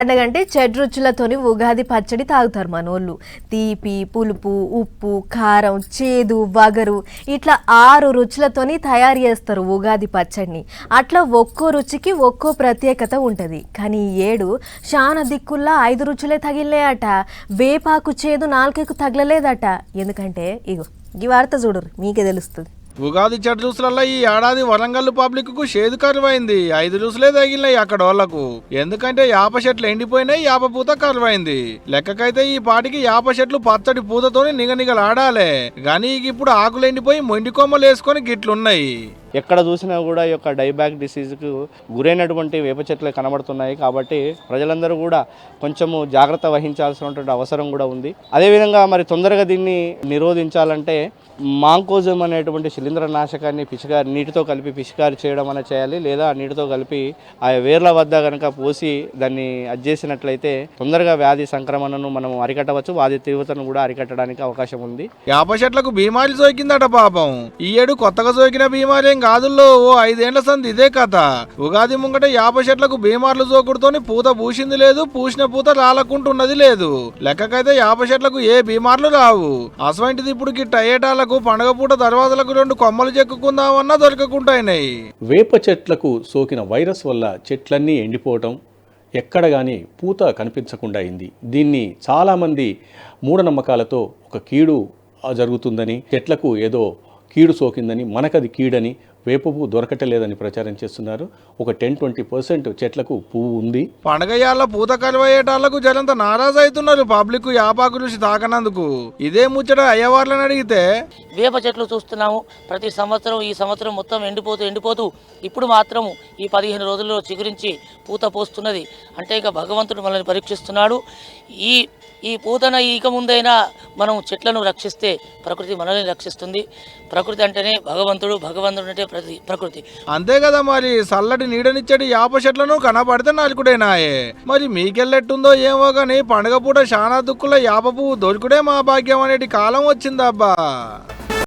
పండగంటే చెడ్రుచులతోని ఉగాది పచ్చడి తాగుతారు మనోళ్ళు. తీపి, పులుపు, ఉప్పు, కారం, చేదు, వగరు ఇట్లా 6 రుచులతోని తయారు చేస్తారు ఉగాది పచ్చడిని. అట్లా ఒక్కో రుచికి ఒక్కో ప్రత్యేకత ఉంటుంది. కానీ ఈ ఏడు శానా దిక్కుల్లా 5 రుచులే తగిలినాయట. వేపాకు చేదు నాలుకకు తగలలేదట. ఎందుకంటే ఇగో ఈ వార్త చూడరు, మీకే తెలుస్తుంది. ఉగాది చెడు జ్యూసులలో ఈ ఏడాది వరంగల్ పబ్లిక్ కు షేదు కరువైంది. 5 జ్యూసులే తగిలినాయి అక్కడ వాళ్లకు. ఎందుకంటే యాప చెట్లు ఎండిపోయినాయి, యాప పూత కరువైంది. లెక్కకైతే ఈ పాటికి యాప చెట్లు పచ్చడి పూతతోని నిగనిగలాడాలే. గానీ ఇప్పుడు ఆకులు ఎండిపోయి మొండి కొమ్మలు వేసుకొని గిట్లున్నాయి. ఎక్కడ చూసినా కూడా ఈ యొక్క డైబ్యాక్ డిసీజ్కు గురైనటువంటి వేప చెట్లు కనబడుతున్నాయి. కాబట్టి ప్రజలందరూ కూడా కొంచెము జాగ్రత్త వహించాల్సినటువంటి అవసరం కూడా ఉంది. అదేవిధంగా మరి తొందరగా దీన్ని నిరోధించాలంటే మాంకోజం అనేటువంటి శిలీంద్రనాశకాన్ని నీటితో కలిపి పిచికారి చేయడం అనేది చేయాలి. లేదా నీటితో కలిపి ఆ వేర్ల వద్ద కనుక పోసి దాన్ని అజ్జేసినట్లయితే తొందరగా వ్యాధి సంక్రమణను మనం అరికట్టవచ్చు. వ్యాధి తీవ్రతను కూడా అరికట్టడానికి అవకాశం ఉంది. యాప చెట్లకు బీమారి సోకిందట పాపం. ఈ ఏడు కొత్తగా సోకిన బీమారి కాదుల్లో ఓ 5 ఏళ్ల సంది ఇదే కథ. ఉగాది ముంగట యాప చెట్లకు బీమార్లు సోకుడుతోని పూత పూసింది లేదు, పూసిన పూత రాలకుంటున్నది లేదు. లెక్కకైతే యాప చెట్లకు ఏ బీమార్లు రావు. అసవంటిది ఇప్పుడు గిట్ట అయ్యేటాలకు పండగ పూట దర్వాజలకు 2 కొమ్మలు చెక్కుకుందామన్నా దొరకకుంటాయినాయి. వేప చెట్లకు సోకిన వైరస్ వల్ల చెట్లన్నీ ఎండిపోవటం, ఎక్కడ కానీ పూత కనిపించకుండా అయింది. దీన్ని చాలామంది మూఢనమ్మకాలతో ఒక కీడు జరుగుతుందని, చెట్లకు ఏదో కీడు సోకిందని, మనకది కీడని, వేప పువ్వు దొరకటలేదని ప్రచారం చేస్తున్నారు. ఒక 10-20% చెట్లకు పువ్వు ఉంది. పండగయాల పూత కలువయ్యేటాళ్లకు జనంత నారాజు అవుతున్నారు పబ్లిక్ యాపాకు రుచి తాకనందుకు. ఇదే ముచ్చట అయ్యవార్లని అడిగితే వేప చెట్లు చూస్తున్నాము ప్రతి సంవత్సరం. ఈ సంవత్సరం మొత్తం ఎండిపోతూ ఇప్పుడు మాత్రము ఈ 15 రోజుల్లో చిగురించి పూత పోస్తున్నది. అంటే ఇక భగవంతుడు మనల్ని పరీక్షిస్తున్నాడు. ఈ పూతన ఇక ముందైనా మనం చెట్లను రక్షిస్తే ప్రకృతి మనల్ని రక్షిస్తుంది. ప్రకృతి అంటేనే భగవంతుడు, భగవంతుడు అంటే ప్రకృతి. అంతే కదా మరి. చల్లటి నీడనిచ్చడి యాప చెట్లను కనబడితే నలుకుడేనాయే. మరి మీకెళ్ళెట్టుందో ఏమో గానీ పండగ పూట శానా దుక్కుల యాప పువ్వు దొరుకుడే మా భాగ్యం అనేటి కాలం వచ్చిందబ్బా.